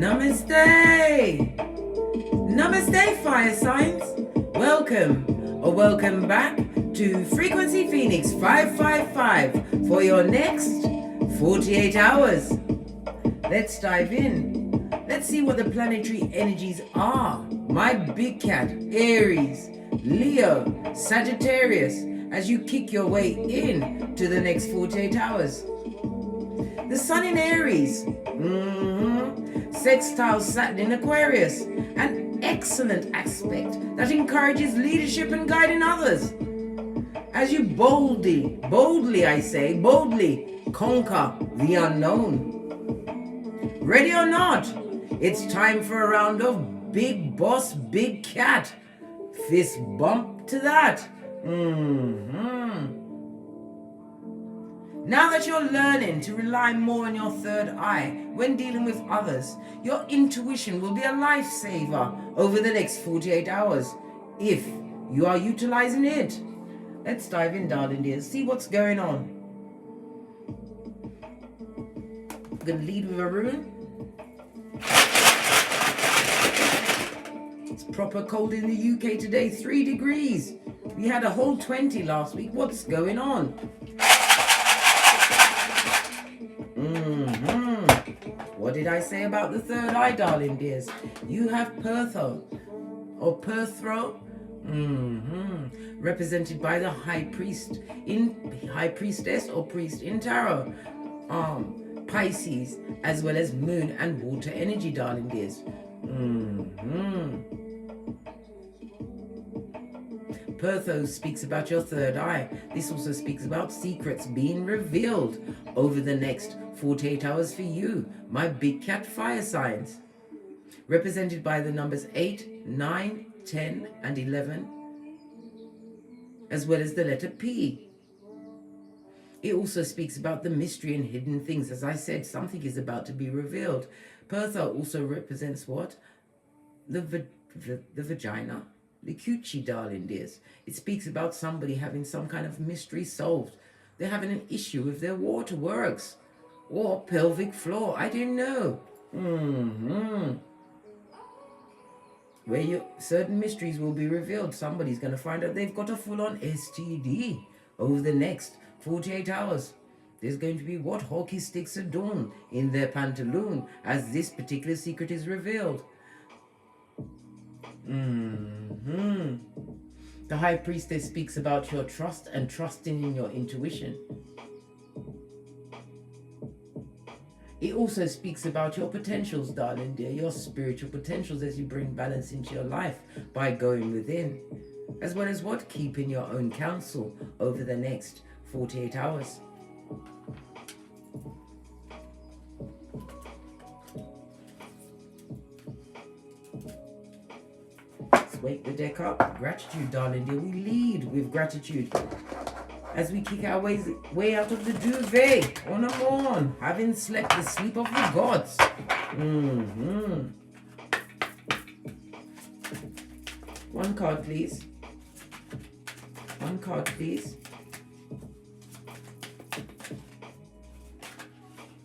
Namaste! Namaste, fire signs! Welcome back to Frequency Phoenix 555 for your next 48 hours. Let's dive in. Let's see what the planetary energies are. My big cat, Aries, Leo, Sagittarius, as you kick your way in to the next 48 hours. The Sun in Aries, sextile Saturn in Aquarius, an excellent aspect that encourages leadership and guiding others. As you boldly conquer the unknown. Ready or not, it's time for a round of Big Boss, Big Cat. Fist bump to that. Now that you're learning to rely more on your third eye when dealing with others, your intuition will be a lifesaver over the next 48 hours, if you are utilizing it. Let's dive in, darling dears, see what's going on. I'm going to lead with a rune. It's proper cold in the UK today, 3 degrees. We had a whole 20 last week. What's going on? What did I say about the third eye, darling dears? You have Perthro, represented by the High Priest High Priestess or Priest in Tarot, Pisces, as well as Moon and Water energy, darling dears. Perthro speaks about your third eye. This also speaks about secrets being revealed over the next 48 hours for you, my big cat fire signs. Represented by the numbers 8, 9, 10, and 11, as well as the letter P. It also speaks about the mystery and hidden things. As I said, something is about to be revealed. Perthro also represents what? The vagina. The coochie, darling dears. It speaks about somebody having some kind of mystery solved. They're having an issue with their waterworks or pelvic floor. I don't know. Where certain mysteries will be revealed. Somebody's going to find out they've got a full-on STD over the next 48 hours. There's going to be what? Hockey sticks of dawn in their pantaloon as this particular secret is revealed. The High Priestess speaks about your trust and trusting in your intuition. It also speaks about your potentials, darling dear, your spiritual potentials as you bring balance into your life by going within, as well as what? Keeping your own counsel over the next 48 hours. Wake the deck up. Gratitude, darling dear. We lead with gratitude as we kick our way out of the duvet on a morn, having slept the sleep of the gods. One card, please. One card, please.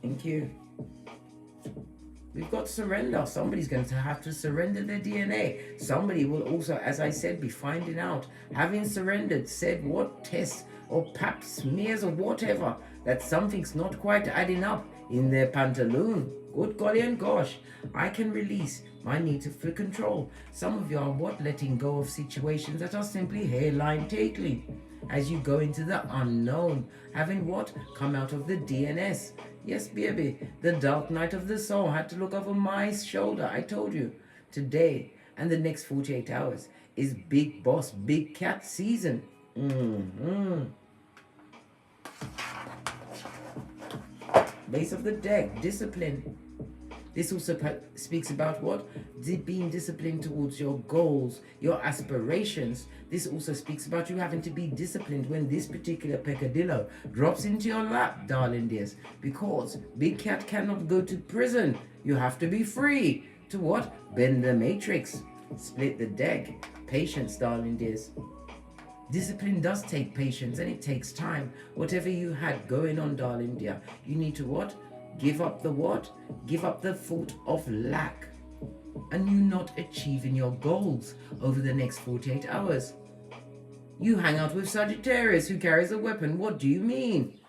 Thank you. We've got surrender. Somebody's going to have to surrender their DNA. Somebody will also, as I said, be finding out, having surrendered, said what tests or pap smears or whatever, that something's not quite adding up in their pantaloon. Good golly and gosh, I can release my need for control. Some of you are what? Letting go of situations that are simply hairline tickling as you go into the unknown, having what? Come out of the DNS. Yes, baby, the dark night of the soul. Had to look over my shoulder. I told you, today and the next 48 hours is Big Boss, Big Cat season. Base of the deck, discipline. This also speaks about what? Being disciplined towards your goals, your aspirations. This also speaks about you having to be disciplined when this particular peccadillo drops into your lap, darling dears. Because Big Cat cannot go to prison. You have to be free to what? Bend the matrix. Split the deck. Patience, darling dears. Discipline does take patience and it takes time. Whatever you had going on, darling dear, you need to what? Give up the what? Give up the thought of lack and you not achieving your goals over the next 48 hours. You hang out with Sagittarius who carries a weapon. What do you mean?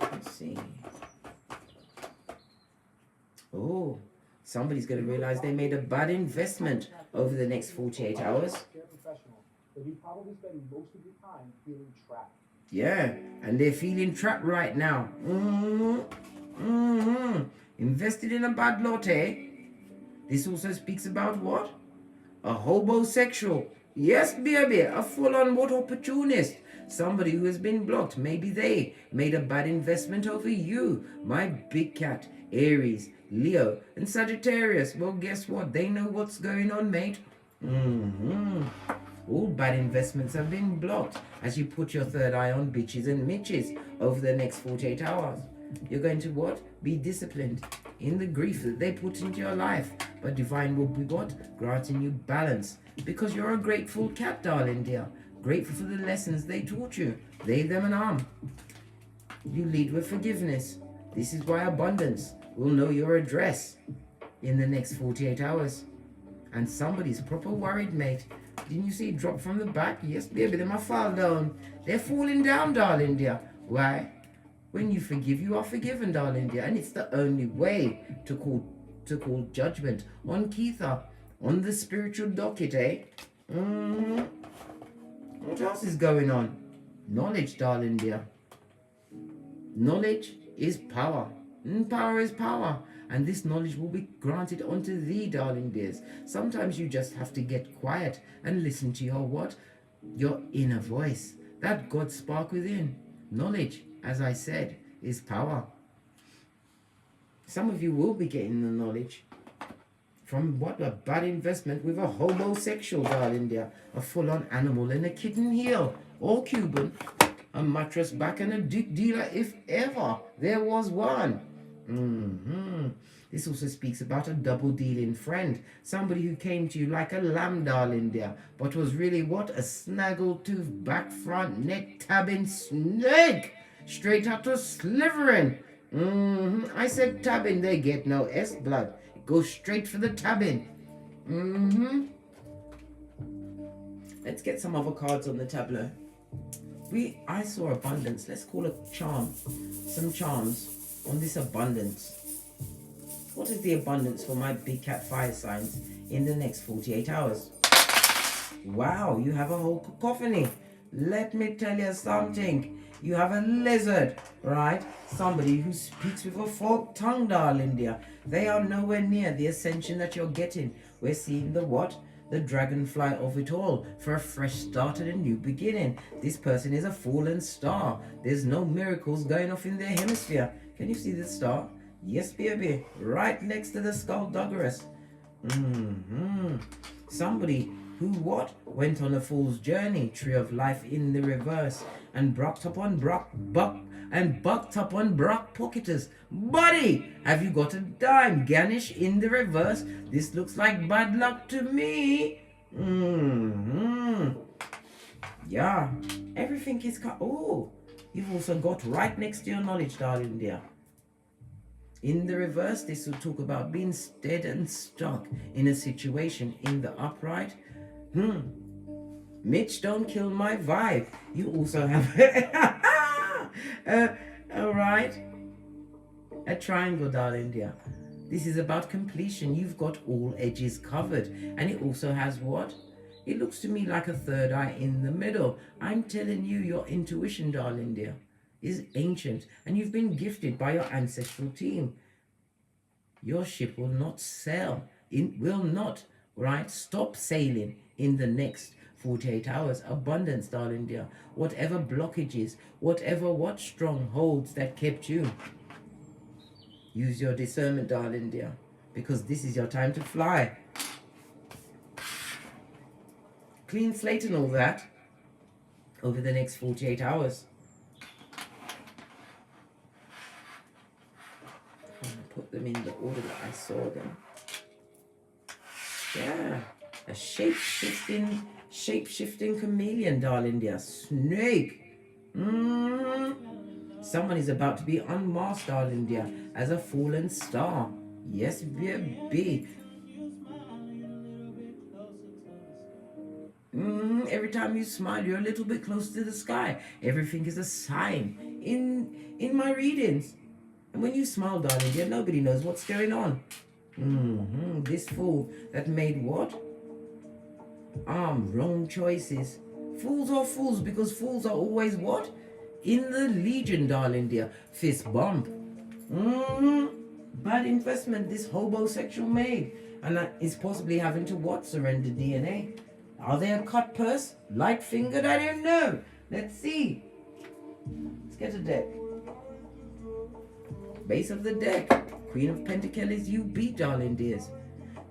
Let's see. Oh, somebody's going to realize they made a bad investment over the next 48 hours. But you probably spend most of your time feeling trapped. Yeah, and they're feeling trapped right now. Invested in a bad lot, eh? This also speaks about what? A homosexual. Yes, baby, a full-on what opportunist. Somebody who has been blocked. Maybe they made a bad investment over you. My big cat, Aries, Leo, and Sagittarius. Well, guess what? They know what's going on, mate. All bad investments have been blocked as you put your third eye on bitches and mitches over the next 48 hours. You're going to what? Be disciplined in the grief that they put into your life. But divine will be what? Granting you balance. Because you're a grateful cat, darling dear. Grateful for the lessons they taught you. They, them, and arm. You lead with forgiveness. This is why abundance will know your address in the next 48 hours. And somebody's proper worried, mate. Didn't you see it drop from the back? Yes, baby, they might fall down. They're falling down, darling dear. Why? When you forgive, you are forgiven, darling dear. And it's the only way to call judgment on Keitha, on the spiritual docket, eh? What else is going on? Knowledge, darling dear. Knowledge is power. Power is power. And this knowledge will be granted unto thee, darling dears. Sometimes you just have to get quiet and listen to your what? Your inner voice. That God spark within. Knowledge, as I said, is power. Some of you will be getting the knowledge from what? A bad investment with a homosexual, darling dear. A full-on animal and a kitten heel. All Cuban. A mattress back and a dick dealer if ever there was one. This also speaks about a double-dealing friend. Somebody who came to you like a lamb, darling dear, but was really what? A snaggle-tooth, back front, neck-tabbing snake. Straight out to slivering. I said tabbing, they get no S blood. It goes straight for the tabbing. Let's get some other cards on the tableau. I saw abundance. Let's call a charm. Some charms on this abundance. What is the abundance for my big cat fire signs in the next 48 hours? Wow, you have a whole cacophony. Let me tell you something. You have a lizard, right? Somebody who speaks with a forked tongue, darling dear. They are nowhere near the ascension that you're getting. We're seeing the what? The dragonfly of it all, for a fresh start and a new beginning. This person is a fallen star. There's no miracles going off in their hemisphere. Can you see the star? Yes, baby. Right next to the skullduggeress. Somebody who what? Went on a fool's journey, tree of life in the reverse, and bucked up on Brock pocketers. Buddy, have you got a dime? Ganish in the reverse. This looks like bad luck to me. Yeah, everything is oh, you've also got right next to your knowledge, darling dear. In the reverse, this will talk about being stead and stuck in a situation. In the upright, Mitch, don't kill my vibe. You also have all right, a triangle, darling dear. This is about completion. You've got all edges covered, and it also has what? It looks to me like a third eye in the middle. I'm telling you, your intuition, darling dear, is ancient, and you've been gifted by your ancestral team. Your ship will not sail, will not, right, stop sailing in the next 48 hours. Abundance, darling dear. Whatever blockages, whatever what strongholds that kept you. Use your discernment, darling dear, because this is your time to fly. Clean slate and all that over the next 48 hours. I'm going to put them in the order that I saw them. Yeah, a shape-shifting shape-shifting chameleon, darling dear. Snake. Someone is about to be unmasked, darling dear, as a fallen star. Yes, baby. Every time you smile, you're a little bit close to the sky. Everything is a sign in my readings. And when you smile, darling dear, nobody knows what's going on. This fool that made what? Wrong choices. Fools are fools because fools are always what? In the legion, darling dear. Fist bump. Bad investment this homosexual made. And that is possibly having to what? Surrender DNA. Are they a cut purse? Light fingered? I don't know. Let's see. Let's get a deck. Base of the deck. Queen of Pentacles, you beat, darling dears.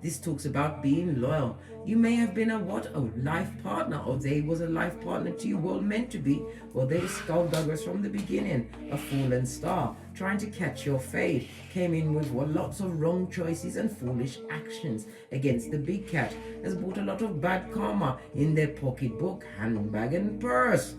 This talks about being loyal. You may have been a what? A life partner, or they was a life partner to you, well meant to be, or they were skullduggerers from the beginning, a fallen star, trying to catch your fade, came in with what? Lots of wrong choices and foolish actions against the big cat, has brought a lot of bad karma in their pocketbook, handbag and purse.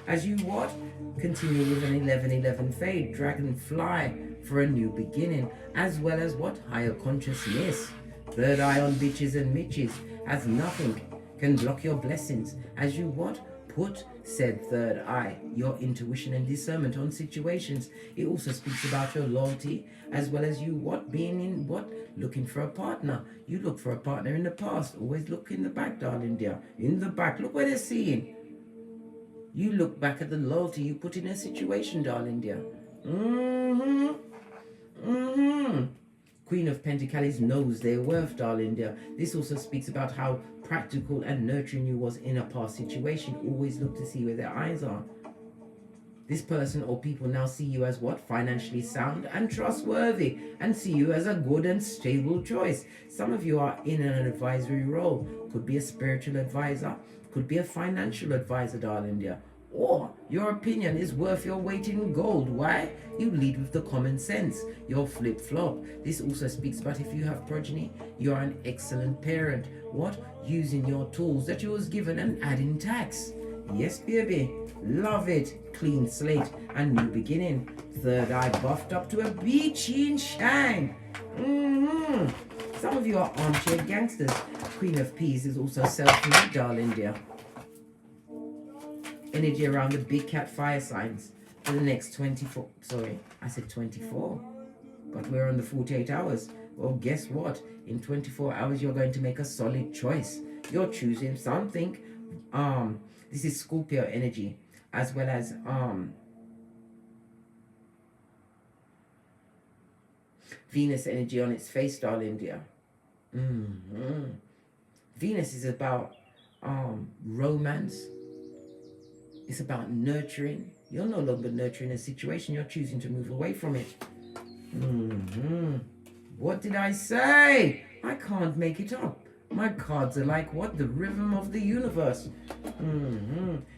As you what? Continue with an 11-11 fade, dragonfly for a new beginning, as well as what? Higher consciousness. Third eye on bitches and mitches, as nothing can block your blessings, as you what? Put said third eye, your intuition and discernment on situations. It also speaks about your loyalty, as well as you what? Being in what? Looking for a partner. You look for a partner in the past. Always look in the back, darling dear. In the back. Look where they're seeing. You look back at the loyalty you put in a situation, darling dear. Queen of Pentacles knows their worth, darling dear. This also speaks about how practical and nurturing you was in a past situation. Always look to see where their eyes are. This person or people now see you as what? Financially sound and trustworthy, and see you as a good and stable choice. Some of you are in an advisory role. Could be a spiritual advisor, could be a financial advisor, darling dear. Or your opinion is worth your weight in gold. Why? You lead with the common sense. You're flip-flop. This also speaks about if you have progeny, you're an excellent parent. What? Using your tools that you was given and adding tax. Yes, baby. Love it. Clean slate and new beginning. Third eye buffed up to a beachy shine. Some of you are armchair gangsters. Queen of Peas is also self-made, darling dear. Energy around the big cat fire signs for the next 24. Sorry, I said 24. But we're on the 48 hours. Well, guess what? In 24 hours, you're going to make a solid choice. You're choosing something. This is Scorpio energy, as well as Venus energy on its face, darling dear. Venus is about romance. It's about nurturing. You're no longer nurturing a situation. You're choosing to move away from it. What did I say? I can't make it up. My cards are like what? The rhythm of the universe.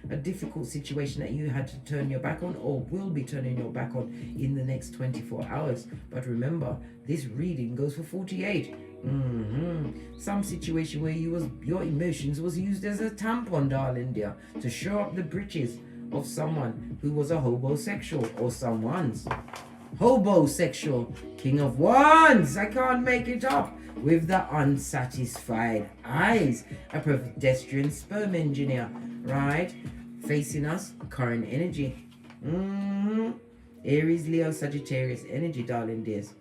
A difficult situation that you had to turn your back on, or will be turning your back on in the next 24 hours. But remember, this reading goes for 48. Some situation where your emotions was used as a tampon, darling dear, to show up the britches of someone who was a homosexual, or someone's homosexual. King of Wands, I can't make it up. With the unsatisfied eyes, a pedestrian sperm engineer, right? Facing us, current energy. Aries, Leo, Sagittarius energy, darling dears.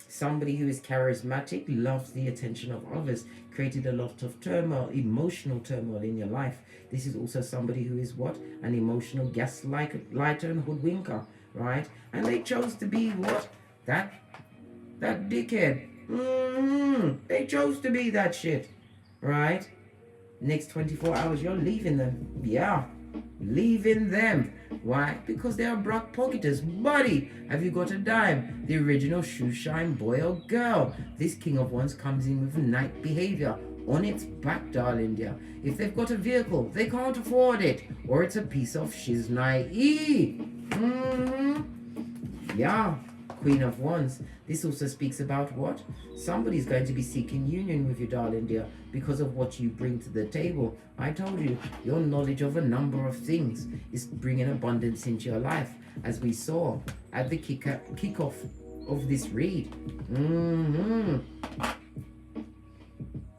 Somebody who is charismatic, loves the attention of others, created a lot of turmoil, emotional turmoil in your life. This is also somebody who is what? An emotional gaslighter and hoodwinker, right? And they chose to be what? That dickhead. They chose to be that shit, right? Next 24 hours, you're leaving them. Yeah, leaving them. Why? Because they are broke pocketers. Buddy, have you got a dime? The original shoe shine boy or girl. This King of Wands comes in with night behavior on its back, darling dear. If they've got a vehicle, they can't afford it, or it's a piece of shiznai. Yeah, Queen of Wands. This also speaks about what? Somebody's going to be seeking union with you, darling dear, because of what you bring to the table. I told you, your knowledge of a number of things is bringing abundance into your life, as we saw at the kickoff of this read.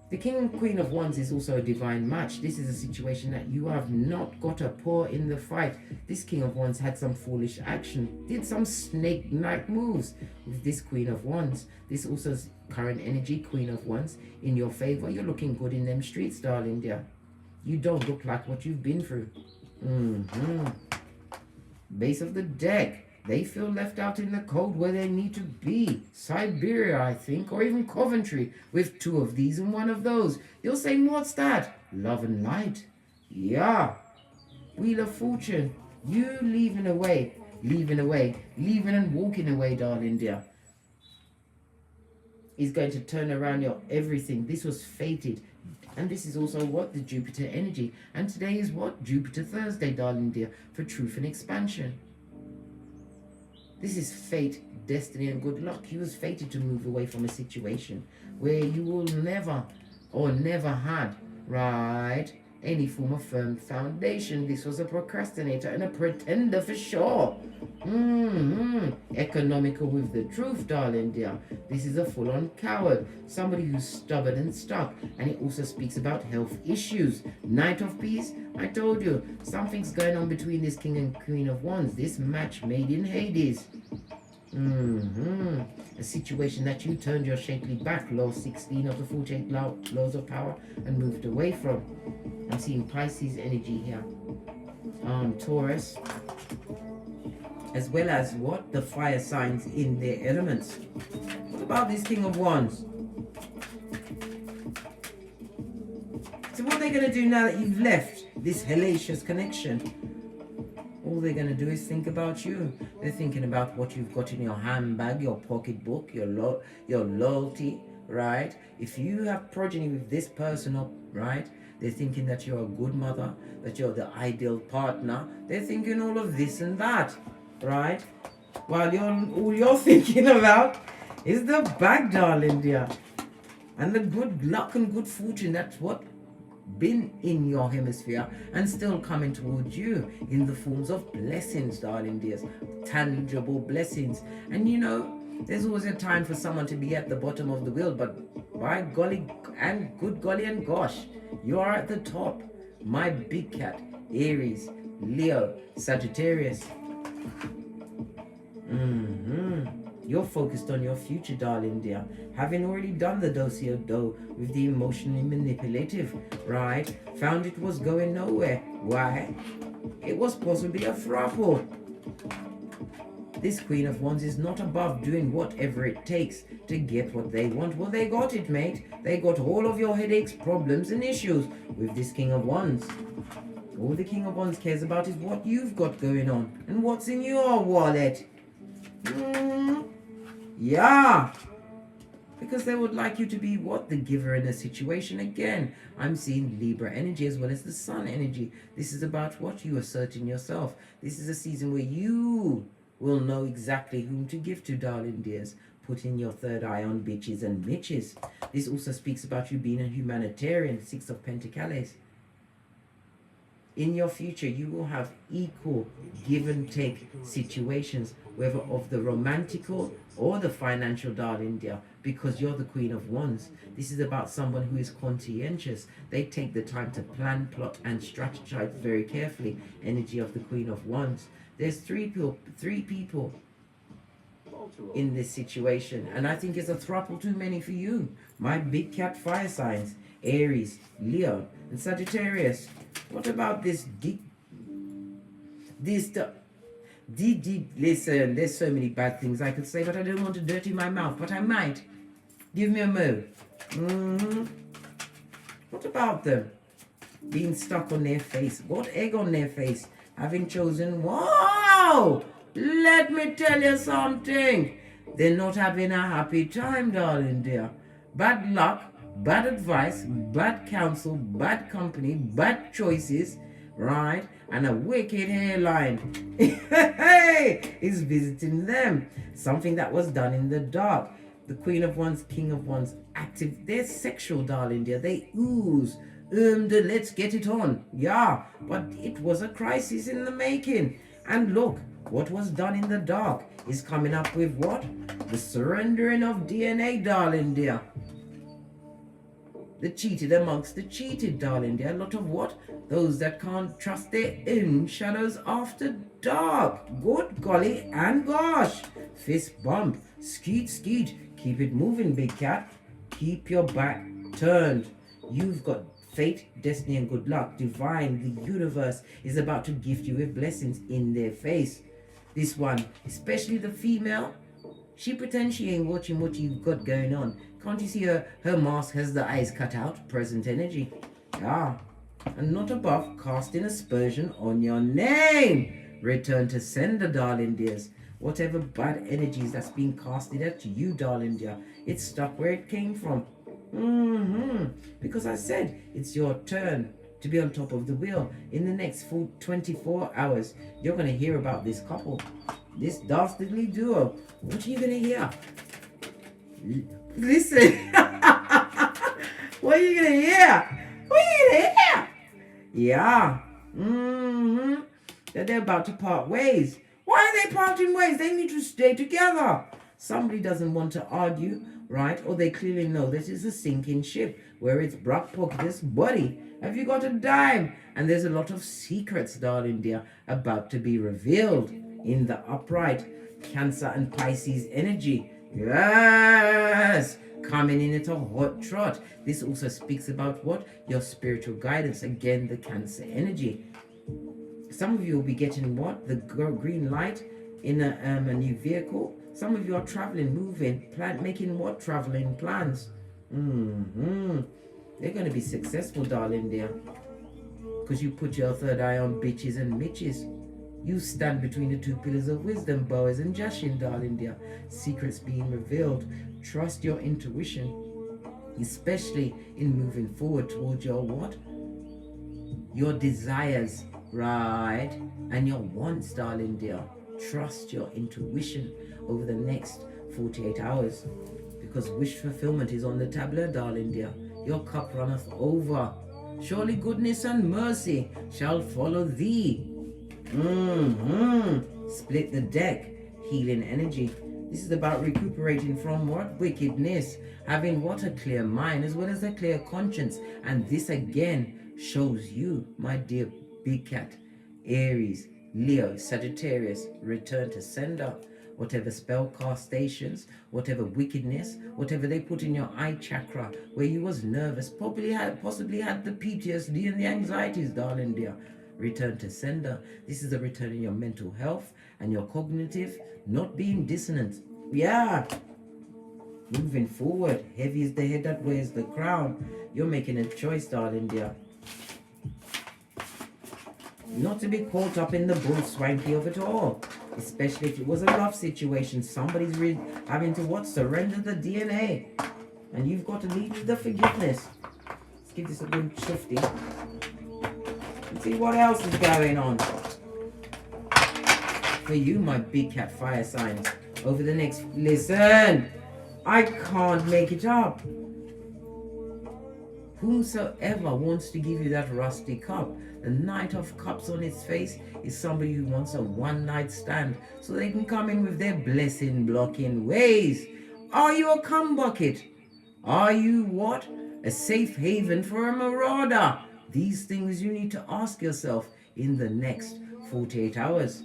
The King and Queen of Wands is also a divine match. This is a situation that you have not got a paw in the fight. This King of Wands had some foolish action, did some snake-like moves with this Queen of Wands. This also is current energy, Queen of Wands, in your favor. You're looking good in them streets, darling dear. You don't look like what you've been through. Base of the deck. They feel left out in the cold where they need to be. Siberia, I think, or even Coventry, with 2 of these and 1 of those. You're saying, what's that? Love and light. Yeah. Wheel of Fortune. You leaving and walking away, darling dear. Is going to turn around your everything. This was fated. And this is also what? The Jupiter energy. And today is what? Jupiter Thursday, darling dear, for truth and expansion. This is fate, destiny, and good luck. You was fated to move away from a situation where you will never had, right, any form of firm foundation. This was a procrastinator and a pretender for sure. Economical with the truth, darling dear. This is a full-on coward. Somebody who's stubborn and stuck. And it also speaks about health issues. Knight of Peace. I told you, something's going on between this King and Queen of Wands. This match made in Hades. A situation that you turned your shapely back, law 16 of the 48 laws of power, and moved away from. I'm seeing Pisces energy here. Taurus. As well as what? The fire signs in their elements. What about this King of Wands? So what are they going to do now that you've left this hellacious connection? All they're going to do is think about you. They're thinking about what you've got in your handbag, your pocketbook, your loyalty, right? If you have progeny with this person up, right? They're thinking that you're a good mother, that you're the ideal partner. They're thinking all of this and that, right? While all you're thinking about is the bag, darling dear. And the good luck and good fortune, that's what been in your hemisphere and still coming towards you in the forms of blessings, darling dears, tangible blessings. And you know, there's always a time for someone to be at the bottom of the wheel, but by golly and good golly and gosh, you are at the top. My big cat, Aries, Leo, Sagittarius. You're focused on your future, darling dear. Having already done the do-si-do with the emotionally manipulative, right? Found it was going nowhere. Why? It was possibly a throuple. This Queen of Wands is not above doing whatever it takes to get what they want. Well, they got it, mate. They got all of your headaches, problems, and issues with this King of Wands. All the King of Wands cares about is what you've got going on and what's in your wallet. Yeah, because they would like you to be what? The giver in a situation. Again, I'm seeing Libra energy as well as the Sun energy. This is about what you assert in yourself. This is a season where you will know exactly whom to give to, darling dears. Putting your third eye on bitches and mitches. This also speaks about you being a humanitarian, 6 of Pentacles. In your future, you will have equal give and take situations, whether of the romantical or the financial, darling dear, because you're the Queen of Wands. This is about someone who is conscientious. They take the time to plan, plot, and strategize very carefully. Energy of the Queen of Wands. There's three people in this situation, and I think it's a throuple too many for you. My big cat fire signs, Aries, Leo, and Sagittarius. What about this listen, there's so many bad things I could say, but I don't want to dirty my mouth, but I might. Give me a move. What about them being stuck on their face? Got egg on their face, having chosen, wow, let me tell you something. They're not having a happy time, darling dear. Bad luck, bad advice, bad counsel, bad company, bad choices, right? And a wicked hairline is visiting them. Something that was done in the dark. The Queen of Wands, King of Wands, active. They're sexual, darling dear. They ooze. Let's get it on. Yeah, but it was a crisis in the making. And look, what was done in the dark is coming up with what? The surrendering of DNA, darling dear. The cheated amongst the cheated, darling dear. A lot of what? Those that can't trust their own shadows after dark. Good golly and gosh. Fist bump. Skeet skeet. Keep it moving, big cat. Keep your back turned. You've got fate, destiny, and good luck. Divine, the universe is about to gift you with blessings in their face. This one, especially the female, she pretends she ain't watching what you've got going on. Can't you see her mask has the eyes cut out? Present energy. Ah, and not above casting aspersion on your name. Return to sender, darling dears. Whatever bad energies that's being casted at you, darling dear, it's stuck where it came from. Because I said it's your turn to be on top of the wheel. In the next full 24 hours, you're going to hear about this couple, this dastardly duo. What are you going to hear? Listen. What are you going to hear? What are you going to hear? Yeah. That they're about to part ways. Why are they parting ways? They need to stay together. Somebody doesn't want to argue, right? Or they clearly know this is a sinking ship where it's Brock Pocket's buddy. Have you got a dime? And there's a lot of secrets, darling dear, about to be revealed in the upright Cancer and Pisces energy. Yes! Coming in at a hot trot. This also speaks about what? Your spiritual guidance. Again, the Cancer energy. Some of you will be getting what? The green light in a new vehicle. Some of you are traveling, moving, making what? Traveling plans. They're going to be successful, darling dear. Because you put your third eye on bitches and mitches. You stand between the two pillars of wisdom, Boaz and Jashin, darling dear. Secrets being revealed. Trust your intuition. Especially in moving forward towards your what? Your desires, right? And your wants, darling dear. Trust your intuition over the next 48 hours. Because wish fulfillment is on the tableau, darling dear. Your cup runneth over. Surely goodness and mercy shall follow thee. Split the deck. Healing energy. This is about recuperating from what? Wickedness. Having what? A clear mind as well as a clear conscience. And this again shows you, my dear big cat, Aries, Leo, Sagittarius, return to sender. Whatever spell castations, whatever wickedness, whatever they put in your eye chakra, where you was nervous, possibly had the PTSD and the anxieties, darling dear. Return to sender. This is a return in your mental health and your cognitive, not being dissonant. Yeah. Moving forward. Heavy is the head that wears the crown. You're making a choice, darling dear. Not to be caught up in the bull swanky of it all. Especially if it was a love situation. Somebody's having to what? Surrender the DNA. And you've got to lead with the forgiveness. Let's give this a good shifty. Let's see what else is going on. For you, my big cat fire signs. Over the next... Listen! I can't make it up. Whomsoever wants to give you that rusty cup, the Knight of Cups on its face is somebody who wants a one-night stand so they can come in with their blessing-blocking ways. Are you a cum bucket? Are you what? A safe haven for a marauder? These things you need to ask yourself in the next 48 hours.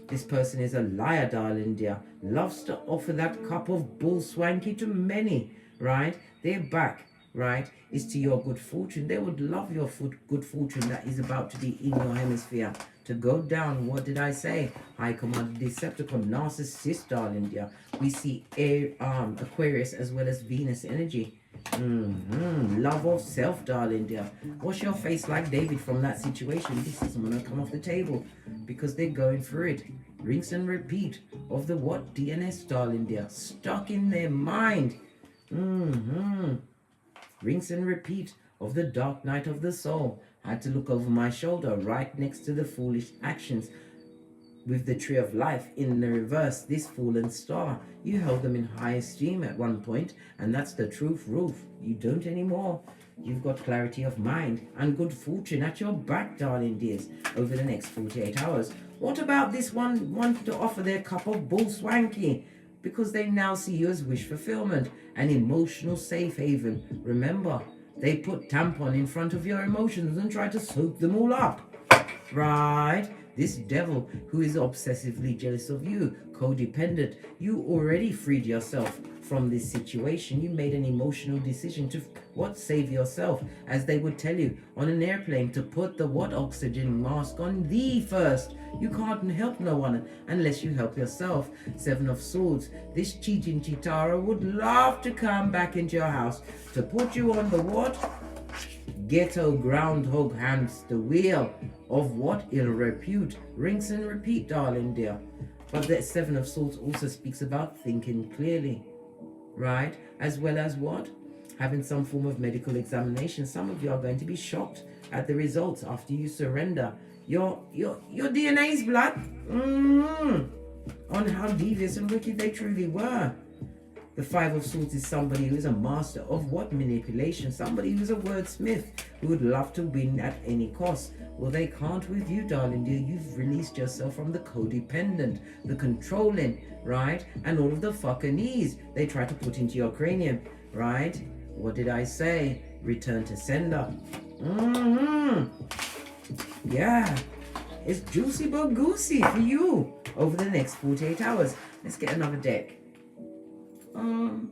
This person is a liar, darling dear. Loves to offer that cup of bull swanky to many, right? Their back, right, is to your good fortune. They would love your good fortune that is about to be in your hemisphere to go down. What did I say? High Command Decepticon, Narcissist, darling dear. We see Aquarius as well as Venus energy. Love of self, darling dear. Wash your face like David from that situation. This is going to come off the table because they're going through it. Rinse and repeat of the what? DNS, darling dear. Stuck in their mind. Rinse and repeat of the dark night of the soul. had to look over my shoulder right next to the foolish actions with the tree of life in the reverse, this fallen star. You held them in high esteem at one point, and that's the truth, Ruth. You don't anymore. You've got clarity of mind and good fortune at your back, darling dears, over the next 48 hours. What about this one wanting to offer their cup of bull swanky? Because they now see you as wish fulfillment, an emotional safe haven. Remember, they put tampon in front of your emotions and try to soak them all up. Right? This devil who is obsessively jealous of you, codependent, you already freed yourself from this situation. You made an emotional decision to save yourself, as they would tell you on an airplane, to put the oxygen mask on thee first. You can't help no one unless you help yourself. Seven of Swords. This cheating Chitara would love to come back into your house to put you on the ghetto groundhog hamster wheel of ill repute. Rinse and repeat, darling dear. But the Seven of Swords also speaks about thinking clearly, right? As well as having some form of medical examination. Some of you are going to be shocked at the results after you surrender your DNA's blood on how devious and wicked they truly were. The Five of Swords is somebody who is a master of manipulation, somebody who's a wordsmith, who would love to win at any cost. Well, they can't with you, darling dear. You've released yourself from the codependent, the controlling, right? And all of the fuckinese they try to put into your cranium, right? What did I say? Return to sender. Yeah, it's juicy but goosey for you over the next 48 hours. Let's get another deck. I'm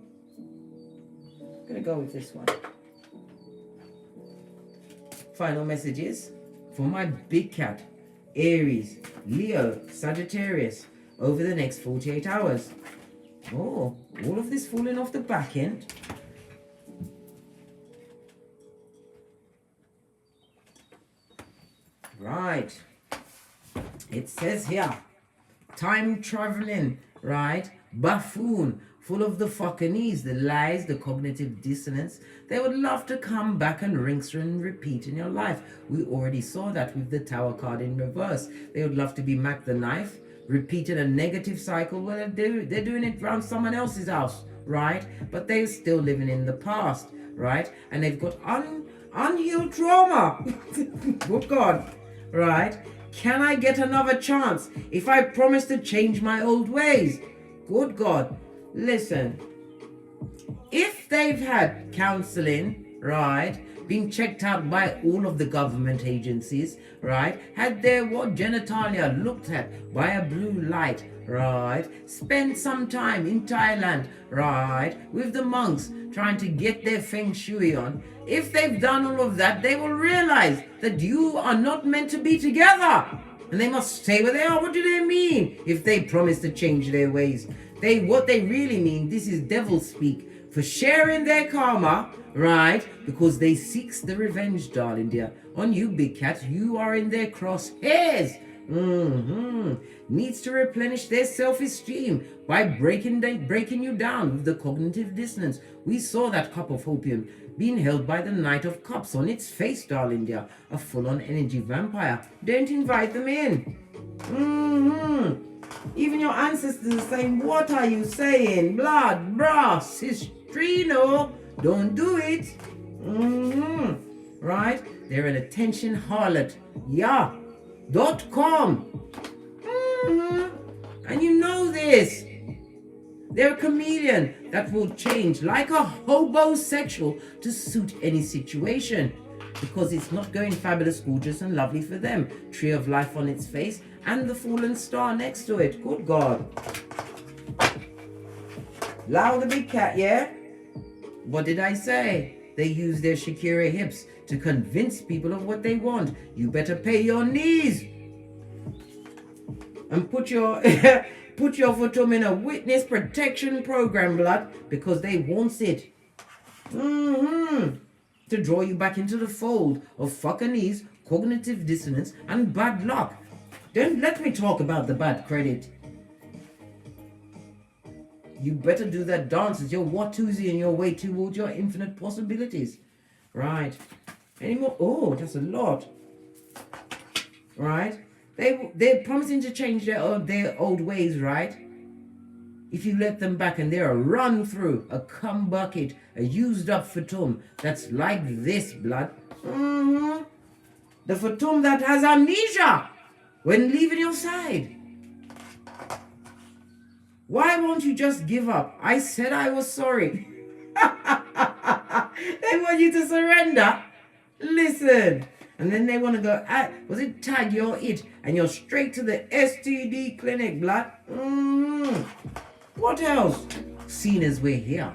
gonna go with this one. Final messages for my big cat, Aries, Leo, Sagittarius, over the next 48 hours. Oh, all of this falling off the back end. Right. It says here, time traveling, right? Buffoon, full of the fuckinese, the lies, the cognitive dissonance. They would love to come back and rinse and repeat in your life. We already saw that with the Tower card in reverse. They would love to be Mac the Knife, repeating a negative cycle. Well, they're doing it around someone else's house, right? But they're still living in the past, right? And they've got unhealed trauma. Oh God, right? Can I get another chance if I promise to change my old ways? Good God. Listen, if they've had counseling, right, been checked out by all of the government agencies, right, had their genitalia looked at by a blue light, right, spent some time in Thailand, right, with the monks trying to get their feng shui on, if they've done all of that, they will realize that you are not meant to be together. And they must stay where they are. What do they mean if they promise to change their ways? What they really mean, this is devil speak, for sharing their karma, right? Because they seeks the revenge, darling dear. On you, big cat, you are in their crosshairs. Needs to replenish their self-esteem by breaking you down with the cognitive dissonance. We saw that cup of opium being held by the Knight of Cups on its face, darling dear. A full-on energy vampire. Don't invite them in. Even your ancestors are saying, what are you saying? Blood, brass, histrino. Don't do it. Right? They're an attention harlot. Yeah.com. And you know this. They're a chameleon that will change like a hobosexual to suit any situation, because it's not going fabulous, gorgeous and lovely for them. Tree of life on its face and the fallen star next to it. Good God. Allow the big cat, yeah? What did I say? They use their Shakira hips to convince people of what they want. You better pay your knees and put your foot in a witness protection program, blood, because they want it. To draw you back into the fold of fuckinese, cognitive dissonance, and bad luck. Don't let me talk about the bad credit. You better do that dance as your Watusi in your way towards your infinite possibilities. Right. Any more? Oh, that's a lot. Right? They're promising to change their old ways, right? If you let them back, and they're a run through, a cum bucket, a used up fatum that's like this, blood. The fatum that has amnesia when leaving your side. Why won't you just give up? I said I was sorry. They want you to surrender. Listen. And then they want to go, was it tag your it? And you're straight to the STD clinic, blood. What else? Seeing as we're here.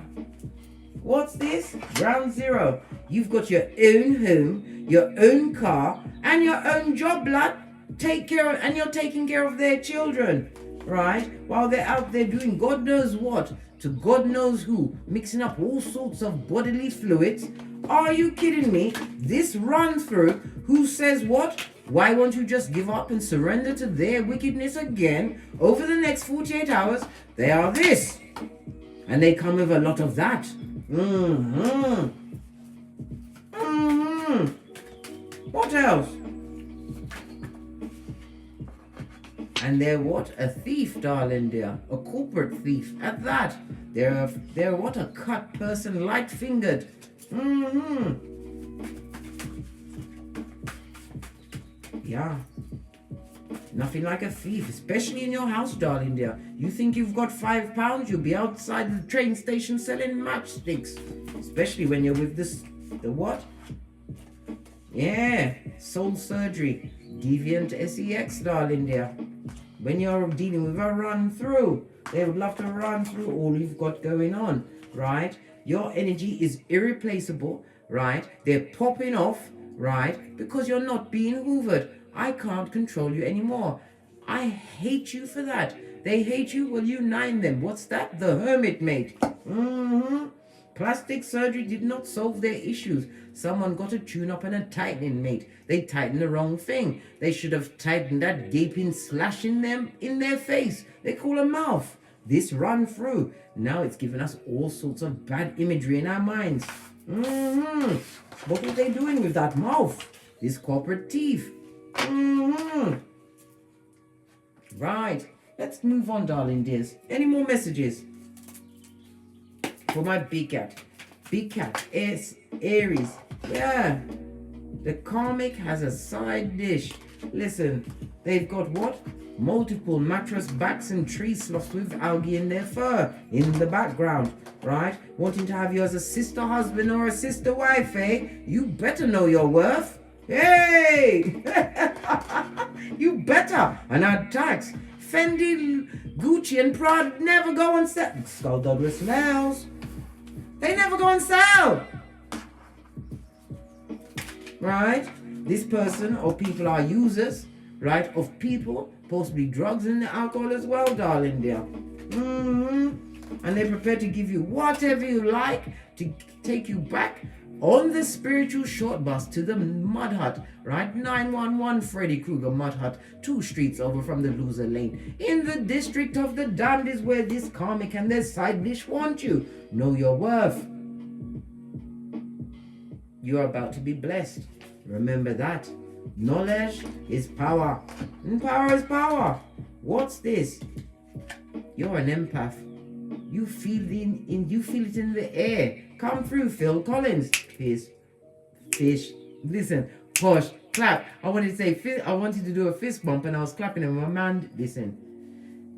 What's this? Ground zero. You've got your own home, your own car, and your own job, blood. Take care of, and you're taking care of their children, right? While they're out there doing God knows what to God knows who, mixing up all sorts of bodily fluids. Are you kidding me? This run through who says what? Why won't you just give up and surrender to their wickedness again over the next 48 hours? They are this. And they come with a lot of that. What else? And they're what? A thief, darling dear. A corporate thief at that. They're what? A cut person, light-fingered. Yeah. Nothing like a thief, especially in your house, darling dear. You think you've got £5, you'll be outside the train station selling matchsticks. Especially when you're with the what? Yeah, soul surgery. Deviant sex, darling dear. When you're dealing with a run through, they would love to run through all you've got going on, right? Your energy is irreplaceable, right? They're popping off, right? Because you're not being hoovered. I can't control you anymore. I hate you for that. They hate you, well, you nine them. What's that? The hermit, mate. Plastic surgery did not solve their issues. Someone got a tune-up and a tightening, mate. They tightened the wrong thing. They should have tightened that gaping slash in their face. They call a mouth. This run through. Now it's given us all sorts of bad imagery in our minds. What were they doing with that mouth? This corporate thief. Right. Let's move on, darling dears. Any more messages? For my big cat. Big cat is Aries. Yeah. The karmic has a side dish. Listen, they've got what? Multiple mattress backs and tree sloths with algae in their fur in the background, right? Wanting to have you as a sister husband or a sister wife, eh? You better know your worth. Hey! You better. And our tax. Fendi, Gucci, and Prada never go on sale. Skullduggery smells. They never go on sale. Right? This person or people are users, right, of people, possibly drugs and alcohol as well, darling dear. And they're prepared to give you whatever you like to take you back on the spiritual short bus to the mud hut, right? 911 Freddy Krueger mud hut, 2 streets over from the loser lane. In the district of the damned is where this karmic and their side dish want you. Know your worth. You are about to be blessed. Remember that. Knowledge is power. And power is power. What's this? You're an empath. You feel you feel it in the air. Come through, Phil Collins. Fish. Listen. Push. Clap. I wanted to do a fist bump and I was clapping and my man. Listen.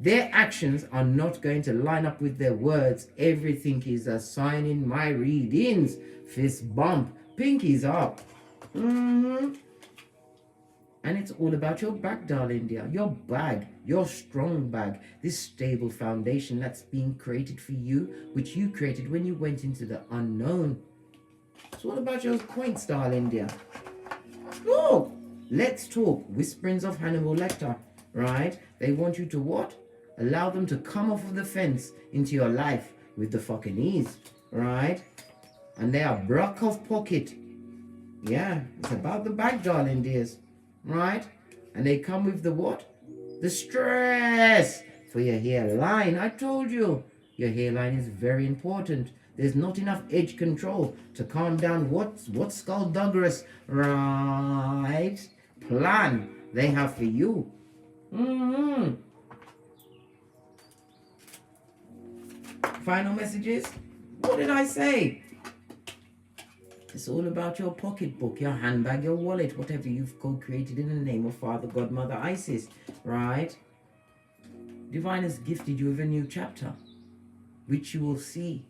Their actions are not going to line up with their words. Everything is a sign in my readings. Fist bump. Pinkies up. And it's all about your back, darling dear. Your bag, your strong bag. This stable foundation that's being created for you, which you created when you went into the unknown. It's all about your quaints, darling dear. Look, let's talk. Whisperings of Hannibal Lecter, right? They want you to what? Allow them to come off of the fence into your life with the fucking ease, right? And they are broke off pocket. Yeah, it's about the bag, darling dears. Right? And they come with the what? The stress for your hairline. I told you. Your hairline is very important. There's not enough edge control to calm down what skullduggerous, right, plan they have for you. Final messages. What did I say? It's all about your pocketbook, your handbag, your wallet, whatever you've co-created in the name of Father, God, Mother, Isis, right? Divine has gifted you with a new chapter, which you will see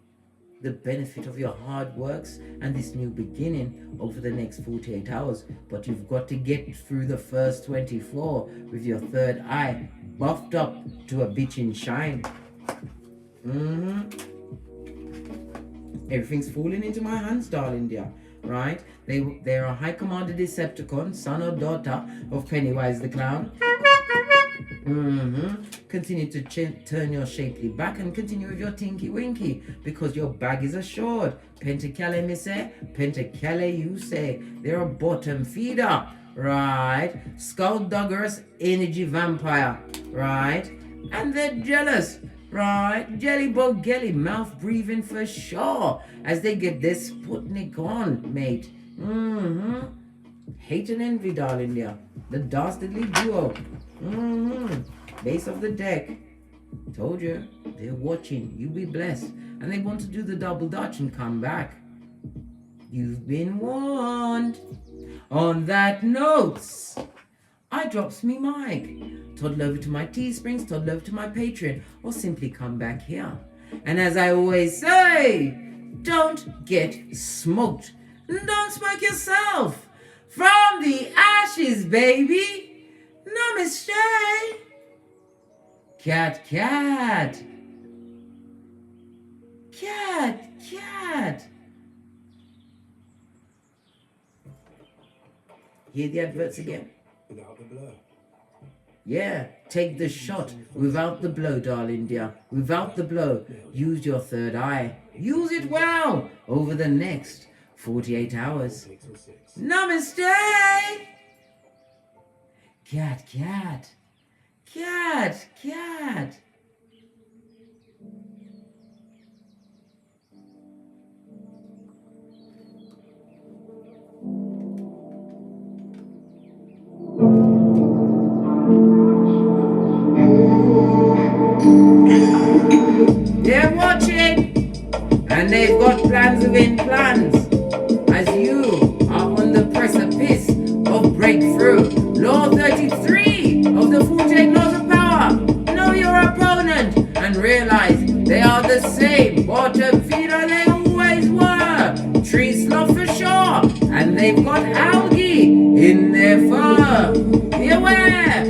the benefit of your hard works and this new beginning over the next 48 hours. But you've got to get through the first 24 with your third eye buffed up to a bitchin' shine. Everything's falling into my hands, darling dear, right? They're a high commander Decepticon, son or daughter of Pennywise the Clown. Continue to turn your shapely back and continue with your tinky winky, because your bag is assured. Pentacale me say, Pentacale you say. They're a bottom feeder, right? Skullduggerous energy vampire, right? And they're jealous, right? Jelly bug gelly, mouth breathing for sure, as they get their Sputnik on, mate. Hate and envy, darling dear. The dastardly duo. Base of the deck. Told you, they're watching. You be blessed. And they want to do the double dutch and come back. You've been warned. On that note, I drops me mic. Toddle over to my Teesprings, toddle over to my Patreon, or simply come back here. And as I always say, don't get smoked. Don't smoke yourself. From the ashes, baby. Namaste. Cat, cat. Cat, cat. Hear the adverts again? Without the blow. Yeah, take the shot without the blow, darling dear. Without the blow. Use your third eye. Use it well over the next 48 hours. Namaste! Cat, cat. Cat, cat. They're watching, and they've got plans within plans, as you are on the precipice of breakthrough. Law 33 of the 48 laws of power. Know your opponent and realize they are the same bottom feeder they always were. Tree sloth for sure, and they've got algae in their fur. Be aware.